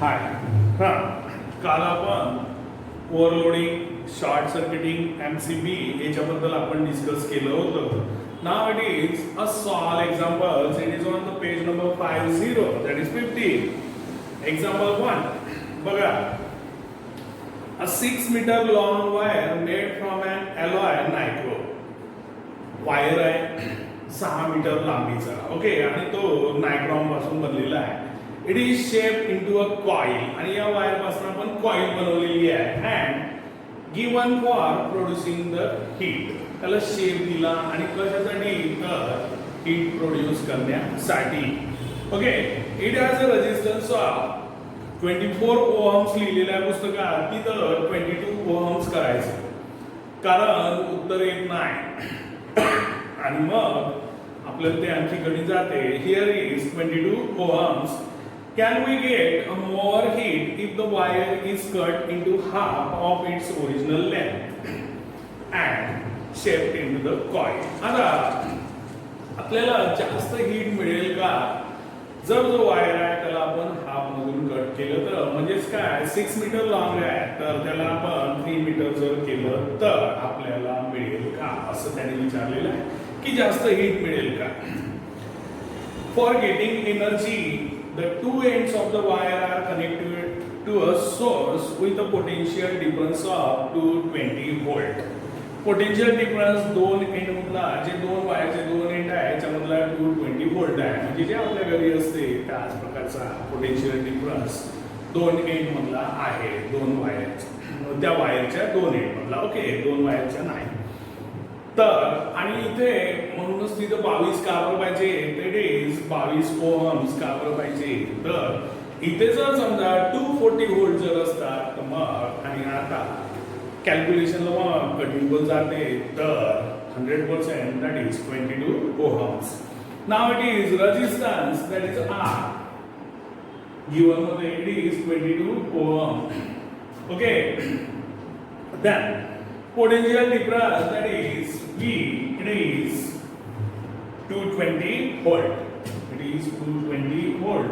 हाय. हां, काल आपण ओव्हरलोडिंग, शॉर्ट सर्किटिंग, MCB याच्याबद्दल आपण डिस्कस केलं होतं. Now it is a solve examples. It is on the page number 50, that is 50. Example 1 बघा. A 6 metre long wire made from an alloy nitro. Wire आहे 6 metre लांबीचा, okay, आणि तो नायट्रॉन पासून बनलेला आहे. It is shape into a coil, आणि या वायर पासून आपण कॉइल बनवलेली आहे. And given for producing the heat. त्याला शेप दिला आणि कशासाठी? तर हीट प्रोड्यूस करण्यासाठी. Okay. It has a resistance of 24 ohms लिहिलेल्या पुस्तकात, तिथं 22 ओहम्स करायचं, कारण उत्तर येत नाही. आणि मग आपल्याला ते आणखी गणित जाते. Here is 22 ohms. Can we get a more heat if the wire is cut into half of its original length and shaped into the coil? आता आपल्याला जास्त हीट मिळेल का जर जो वायर आहे त्याला आपण हाफ मधून कट केलं तर? म्हणजेच काय, 6 मीटर लॉंग आहे तर त्याला आपण 3 मीटर जर केलं तर आपल्याला मिळेल का, असं त्याने विचारलेलं आहे की जास्त हीट मिळेल का. For getting energy, the two ends of the wire are connected to a source with a potential difference of 220 volt. Potential difference दोन एंड मधला, जे दोन वायरचे दोन एंड आहे त्याच्यामधला 220 व्होल्ट आहे. म्हणजे जे आपल्या घरी असते त्याच प्रकारचा पोटेन्शियल डिफरन्स दोन एंड मधला आहे, दोन वायरच्या, त्या वायरच्या दोन एंड मधला, ओके, दोन वायरच्या नाही. तर आणि इथे म्हणूनच तिथं 22 का बरं पाहिजे? इट इज 22 ओहम्स का बरं पाहिजे? तर इथे जर समजा 240 व्होल्ट जर असतात तर मग, आणि आता कॅल्क्युलेशनला मग कटिंग जाते, तर 100% that is 22 ohms. Now it is resistance, that is R. Given मध्ये it is 22 ohm. Okay. Then potential difference, that is V, it is 220 volt. It is 220 volt.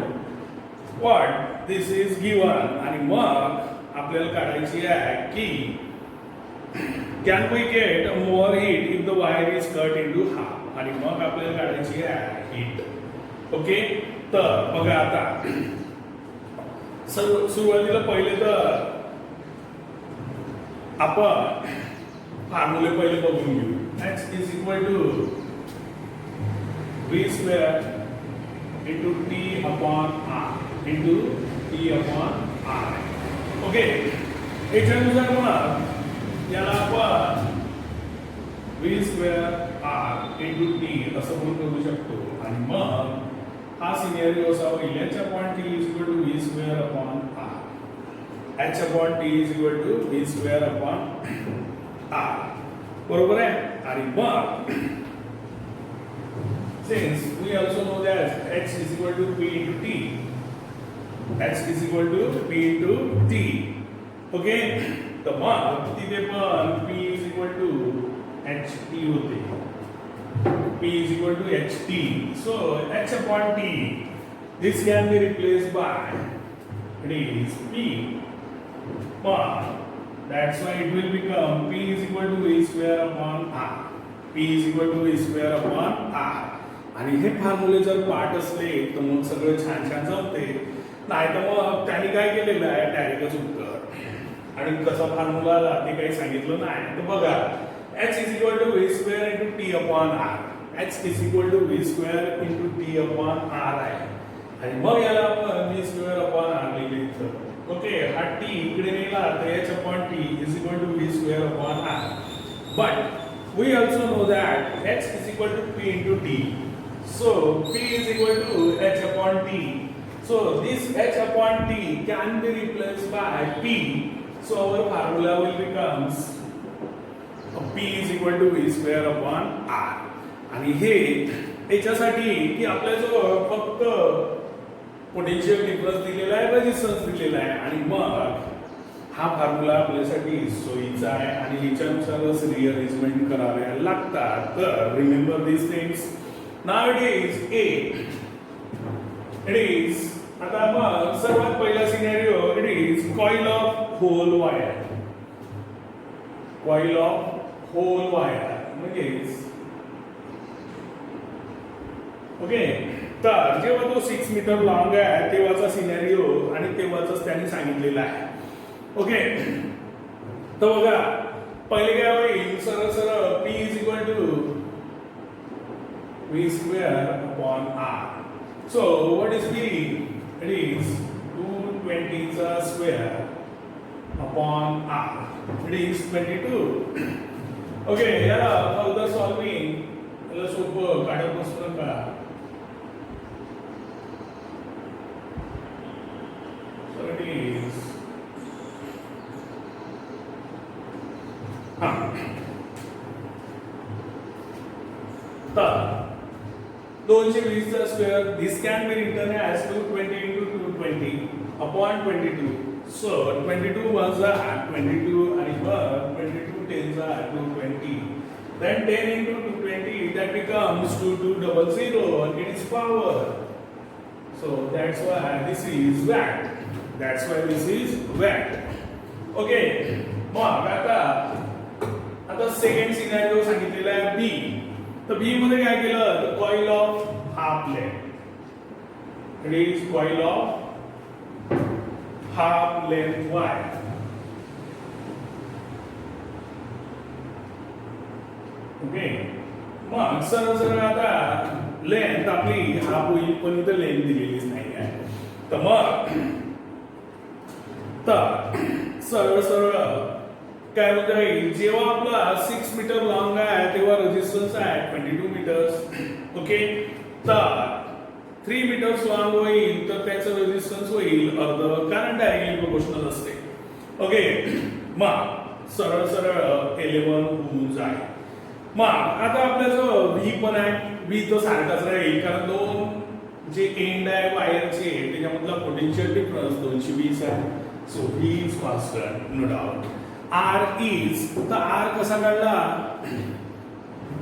What this is given, आणि मग आपल्याला काढायची आहे की can we get more heat if the wire is cut into half, आणि मग आपल्याला काढायची आहे हीट. ओके. तर बघा आता सुरुवातीला पहिले तर आपण फॉर्म्युले पहिले बघून घेऊ. H is equal to V square into T upon R into T upon R. Okay. याच्यानुसार मग याला आपण V square R into T असं पण करू शकतो, आणि मग हा सिनेरिओ असा होईल H upon T is equal to V square upon R. H upon T is equal to V square upon R. बरोबर आहे. आणि मग since we also know that H is equal to P into T, H is equal to P into T. Okay. तर मग तिथे पण P is equal to HT होते. P is equal to HT. So H upon T, this can be replaced by, it is P. But that's why it will become P is equal to V square upon R. P is equal to V square upon R. आणि हे फॉर्म्युले जर पाठ असले तर मग सगळं छान छान जमते. नाही तर मग त्यांनी काय केलेलं आहे, डायरेक्टच उत्तर, आणि कसा फॉर्म्युला आला ते काही सांगितलं नाही. तर बघा, H is equal to V square into T upon R. H is equal to V square into T upon R आहे, आणि मग याला आपण V square upon R लिहिले. ओके. हा T इकडे नेला तर H upon T is equal to V square upon R. But we also know that H is equal to P into T. So P is equal to H upon T. So this H upon T can be replaced by P. So our formula will becomes P is equal to V square upon R. आणि हे याच्यासाठी की आपल्याजवळ फक्त potential difference दिलेला आहे, resistance दिलेला आहे, आणि मग हा फॉर्म्युला आपल्यासाठी सोयीचा आहे आणि याच्यानुसारच रिअरेंजमेंट कराव्या लागतात. तर remember this things. Now it is A. It is आता मग सर्वात पहिला scenario it is coil of whole wire. Coil of whole wire म्हणजेच ओके. तर जेव्हा तो 6 मीटर लॉंग आहे तेव्हाचा सिनेरिओ आणि तेव्हाच त्यांनी सांगितलेला आहे. ओके. तर बघा पहिले काय होईल सरळ सरळ P is equal to V square upon R. So what is P? It is 220 square upon R. It is 22. Okay, याला further solving याला सोपं काढत बसतो का. So it is तर 220 square, this can be written as 220 into 220 upon 22. So 22 ones are 22 and 22 tens are 220. Then 10 into 220 that becomes 2200 and it is power. So that's why this is watt. That's why this is watt. Okay. मग आता second scenario सांगितलेला आहे B. तर बी मध्ये काय केलं coil of half length. It is coil of half length wire. Okay. मग सरळ सरळ आता लेंथ आपली हाफ होईल पण इथं लेंथ दिलेलीच नाही आहे. तर मग सरळ सरळ काय होत आहे जेव्हा आपला 6 मीटर लॉंग आहे तेव्हा रेजिस्टन्स आहे 22 मीटर्स. ओके. तर 3 मीटर्स लॉंग होईल तर त्याचं रेजिस्टन्स होईल अर्ध कारण डायरेक्टली प्रोपोर्शनल असते. ओके. मग सरळ सरळ 11 होऊन जाईल. मग आता आपला जो व्ही पण आहे व्ही तो सारखाच राहील कारण दोन जे एंड आहे वायरचे त्याच्यामधला पोटेन्शियल डिफरन्स 220 आहे. So V is constant no doubt. R is तर R कसा काढला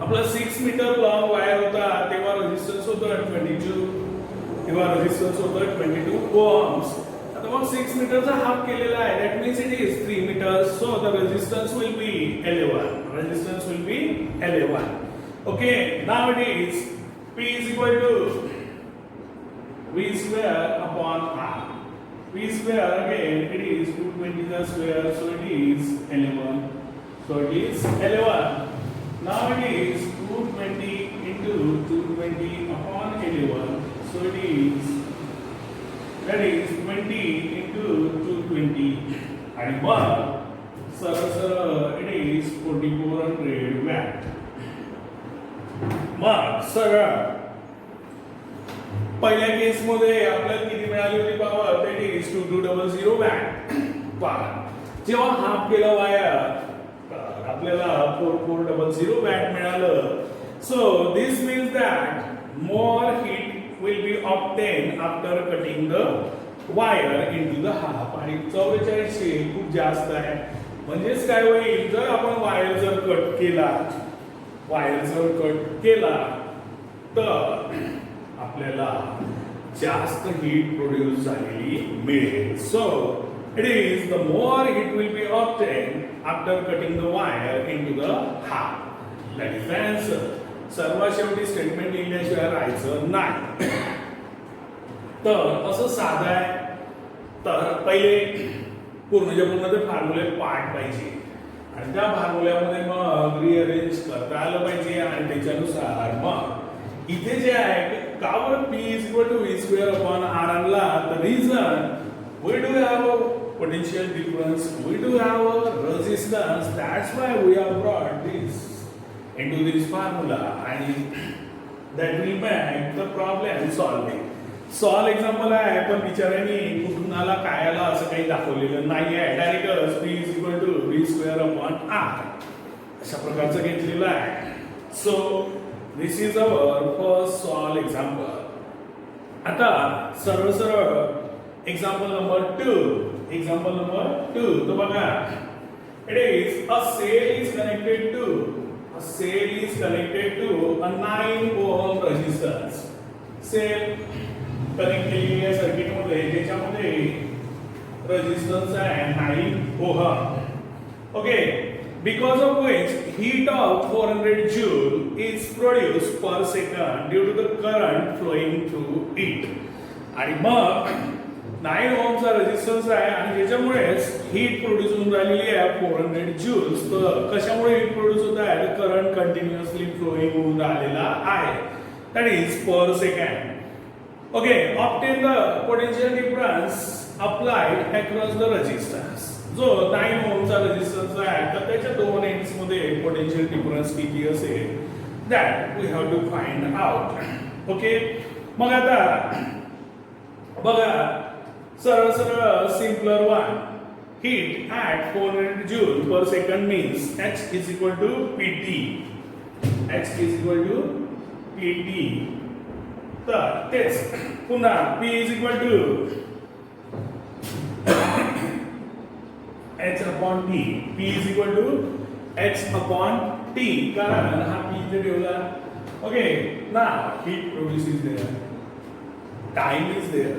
आपला 6 मीटर लॉंग वायर होता तेव्हा रेजिस्टन्स होतं 22. तेव्हा रेजिस्टन्स होतं 22 ohms. आता मग 6 मीटरचा हाफ केलेला आहे that means it is 3 metres. So the resistance will be 11. Resistance will be 11. Okay. Now it is P is equal to V square upon R. V square again it is 220 square so it is 11. So it is 11. Now it is 220 into 220 upon 11. So it is that is 20 into 220 and 1. So it is 4400 watt. मग सरळ पहिल्या केस मध्ये आपल्याला किती मिळाली होती power that is 2200 watt. पण जेव्हा हाफ केला वायर आपल्याला 4400 वॅट मिळालं. So this means that more heat will be obtain after cutting the wire into the half. आणि 4400 खूप जास्त आहे म्हणजेच काय होईल जर आपण वायर जर कट केला तर आपल्याला जास्त हीट प्रोड्यूस झालेली मिळेल. So it is the more heat will be obtain after cutting the wire into the half. That is the answer. सर्वात शेवटी स्टेटमेंट लिहिल्याशिवाय राहायचं नाही. तर असं साधं आहे. तर पहिले पूर्णच्या पूर्ण ते फॉर्म्युले पार्ट पाहिजे आणि त्या फॉर्म्युल्यामध्ये मग रिअरेंज करता आलं पाहिजे आणि त्याच्यानुसार मग इथे जे आहे कावर P is equal to V square upon R आणला. The reason we do have a potential difference, we do have a resistance. That's why we have brought this into this formula and that will make the problem solving. Solve example आहे पण बिचाऱ्यांनी कुठून आला काय आला असं काही दाखवलेलं नाही आहे. Direct P is equal to V square upon R अशा प्रकारचं घेतलेलं आहे. So this is our first solve example. आता सरळ सरळ example number 2. Example number 2. तो बघा it is a cell is connected to a 9 ohm resistance. Cell connect केलेली आहे सर्किट घेतोय ज्याच्यामध्ये रेजिस्टन्स आहे 9 ohm. Okay, because of which heat of 400 joule is produced per second due to the current flowing through it. आणि मग 9 ओहमचा resistance आहे आणि ज्याच्यामुळेच हीट प्रोड्यूस होऊन राहिलेली आहे 400 joules. तर कशामुळे हीट प्रोड्यूस होत आहे? करंट कंटिन्युअसली फ्लोइंग होऊन राहिलेला आहे, that is per second. Okay, obtain the potential difference applied across the resistance. जो 9 ओहमचा रेजिस्टन्स आहे तर त्याच्या दोन एंड्स मध्ये पोटेन्शियल डिफरन्स किती असेल that we have to find out. Okay, मग आता बघा सरळ सरळ simpler one. Heat at 400 joule per second means H is equal to PT. H is equal to PT. तर तेच पुन्हा P is equal to H upon T. P is equal to H upon T. कारण हा P इथे ठेवला. Okay, now heat produce is there. Time is there.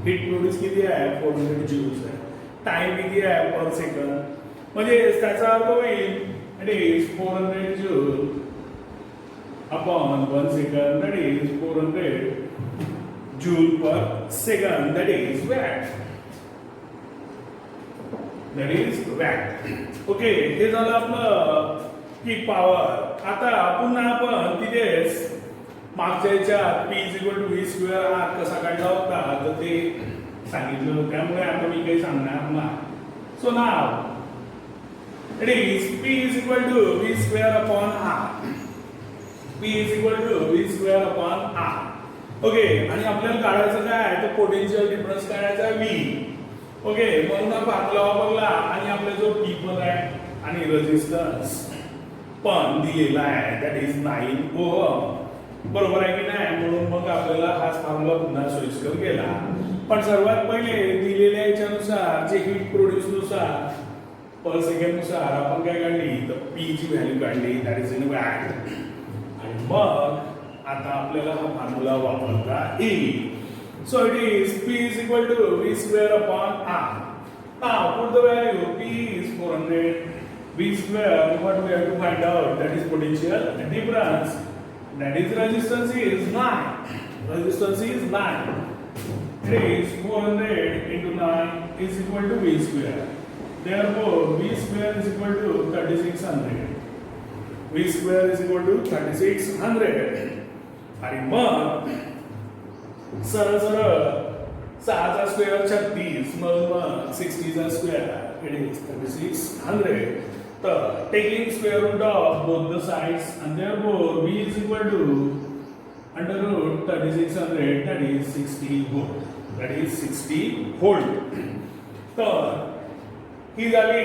Heat produce किती आहे? 400 joules आहे. Time किती आहे? per second. म्हणजे त्याचा अर्थ होईल it is 400 joule upon 1 second. That is 400 joule per second. That is watt. That is watt. Okay, हे झालं आपलं पीक पॉवर. आता पुन्हा आपण तिथेच मागच्या याच्यात P is equal to V square R कसा काढला होता तर ते सांगितलं, त्यामुळे आता मी काही सांगणार नाही. So now it is P is equal to V square upon R. P is equal to V square upon R. Okay, आणि आपल्याला काढायचं काय आहे तर पोटेन्शियल डिफरन्स काढायचा V. ओके, म्हणून आपण फॉर्म्युला वापरला आणि आपला जो P पण आहे आणि रेजिस्टन्स पण दिलेला आहे दॅट इज 9 ओहम. बरोबर आहे की नाही? म्हणून मग आपल्याला हा फॉर्म्युला पुन्हा सोयीस्कर गेला. पण सर्वात पहिले दिलेल्या याच्यानुसार जे हीट प्रोड्यूस नुसार पर सेकंड नुसार आपण काय काढली तर P ची व्हॅल्यू काढली दॅट इज इन वॅट. आणि मग आता आपल्याला हा फॉर्म्युला वापरता येईल. So it is P is equal to V square upon R. Now put the value. P is 400. V square, what we have to find out? That is potential difference. That is resistance is 9. Resistance is 9. It is 400 into 9 is equal to V square. Therefore, V square is equal to 3600. V square is equal to 3600. आणि मग सरळ सरळ 6 चा square 36 मग 60 चा square it is 3600. तर taking square root of both the sides and therefore V is equal to under root 3600 that is 60 volt. That is 60 volt. तर ही झाली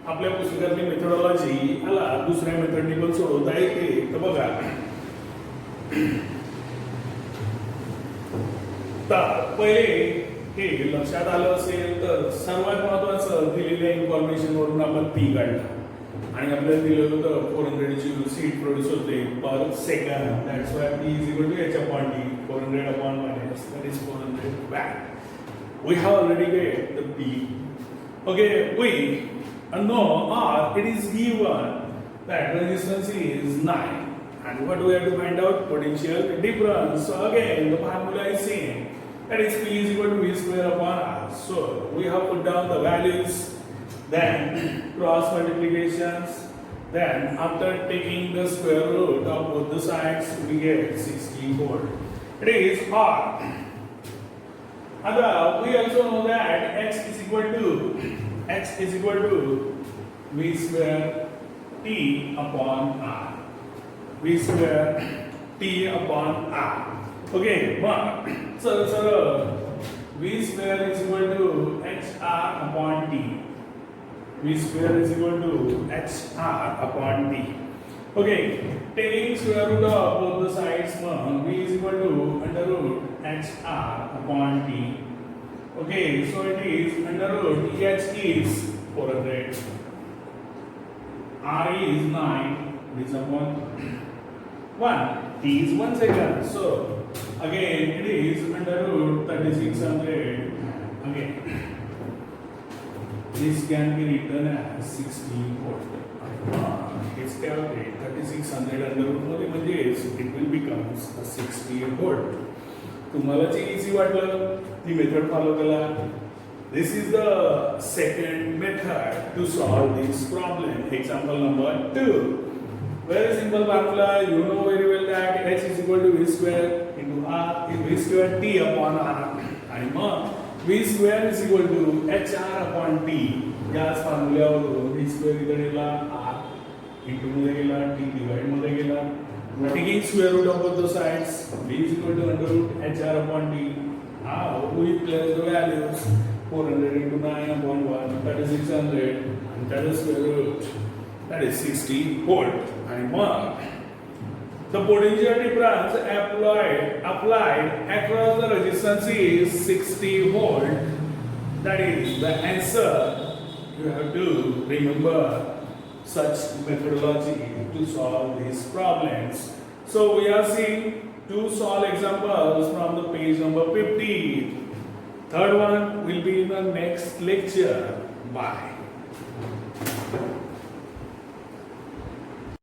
आपल्या पुस्तकातली मेथोडॉलॉजी. आला दुसऱ्या मेथडनी पण सोडवता येते. तर बघा तर पहिले हे लक्षात आलं असेल तर सर्वात महत्त्वाचं दिलेल्या इन्फॉर्मेशन वरून आपण P काढला आणि आपल्याला दिलेलं होतं 400 joules हीट प्रोड्यूस होते per second. That's why P is equal to H upon T. 400 upon minus that is 400 watt. We have already get the P. Okay, we know R it is given that resistance is 9 and what we have to find out potential difference. So again the formula is same. That is P is equal to V square upon R. So we have put down the values, then cross multiplications, then after taking the square root of both the sides we get 60 volt. It is R. And we also know that H is equal to V square T upon R. V square T upon R. Okay, so V square is equal to HR upon T. V square is equal to HR upon T. Okay, taking square root of both the sides, V is equal to under root HR upon T. Okay, so it is under root H is 400, R is 9, this upon 1, T is 1 second. So again it is under root 3600 can be written as 60 volt. हेच काय होते 3600 under route मध्ये म्हणजेच it will becomes 60 volt. तुम्हाला जे easy वाटलं ती method follow करा. This is the second method to solve this problem. Example number 2. Very simple formula. You know very well that h is equal to v square into r is v square t upon r. And v square is equal to hr upon t. याच फॉर्म्युल्यावरून v square इकडे गेला r into मध्ये गेला t divide मध्ये गेला. Taking square root of both the sides, v is equal to under root hr upon t. Now we place the values. 400 into 9 upon 1, that is 600, and that is square root, that is 60 volt. And mark the potential difference applied across the resistance is 60 volt. That is the answer. You have to remember such methodology to solve these problems. So we are seeing two solve examples from the page number 50. Third one will be in the next lecture. Bye.